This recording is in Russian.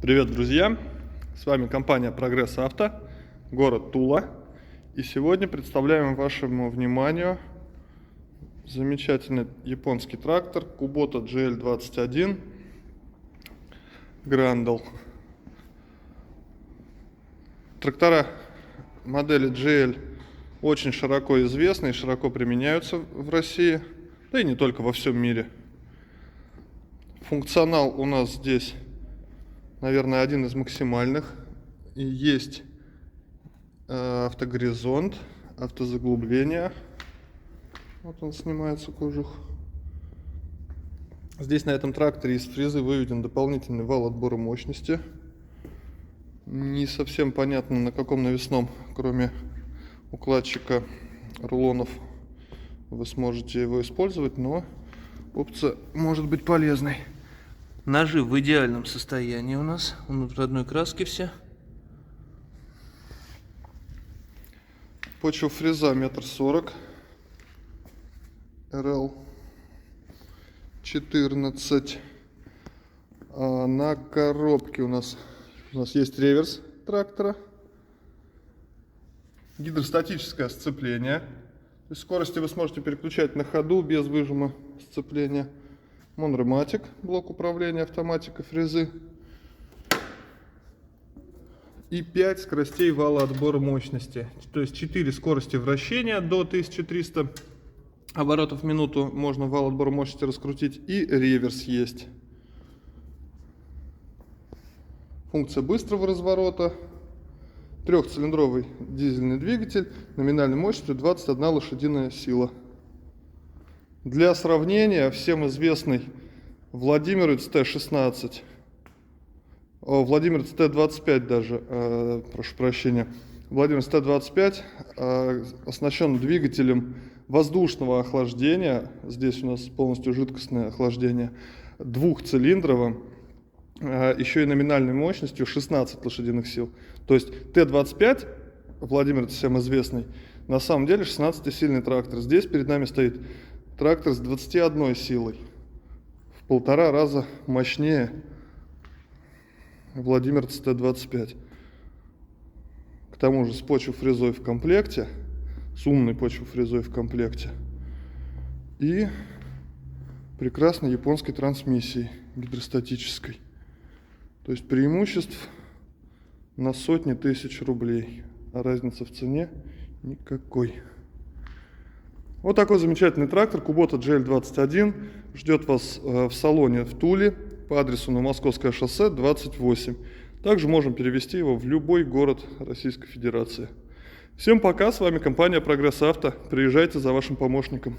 Привет, друзья! С вами компания Прогресс Авто, город Тула. И сегодня представляем вашему вниманию замечательный японский трактор Kubota GL21 Grandel. Трактора модели GL очень широко известны и широко применяются в России, да и не только, во всем мире. Функционал у нас здесь, наверное, один из максимальных. И есть автогоризонт, автозаглубление. Вот он снимается, кожух. Здесь на этом тракторе из фрезы выведен дополнительный вал отбора мощности. Не совсем понятно, на каком навесном, кроме укладчика рулонов, вы сможете его использовать, но опция может быть полезной. Ножи в идеальном состоянии у нас, в родной краске все. Почва-фреза 1,40 м, РЛ 14. На коробке у нас есть реверс трактора, гидростатическое сцепление. То есть скорости вы сможете переключать на ходу без выжима сцепления. Монрематик, блок управления, автоматика фрезы. И 5 скоростей вала отбора мощности. То есть 4 скорости вращения до 1300 оборотов в минуту. Можно вал отбора мощности раскрутить. И реверс есть. Функция быстрого разворота. Трехцилиндровый дизельный двигатель. Номинальной мощностью 21 лошадиная сила. Для сравнения, всем известный Владимирец Т-16, Владимирец Т-25 даже, прошу прощения, Владимирец Т-25 оснащен двигателем воздушного охлаждения, здесь у нас полностью жидкостное охлаждение, двухцилиндровым, еще и номинальной мощностью 16 лошадиных сил. То есть Т-25, Владимирец всем известный, на самом деле 16-сильный трактор. Здесь перед нами стоит трактор с 21 силой, в 1,5 раза мощнее Владимирца Т-25. К тому же с почвофрезой в комплекте, с умной почвофрезой в комплекте и прекрасной японской трансмиссией гидростатической. То есть преимуществ на сотни тысяч рублей, а разница в цене никакой. Вот такой замечательный трактор Kubota GL21 ждет вас в салоне в Туле по адресу на Московское шоссе 28. Также можем перевезти его в любой город Российской Федерации. Всем пока, с вами компания Прогресс Авто. Приезжайте за вашим помощником.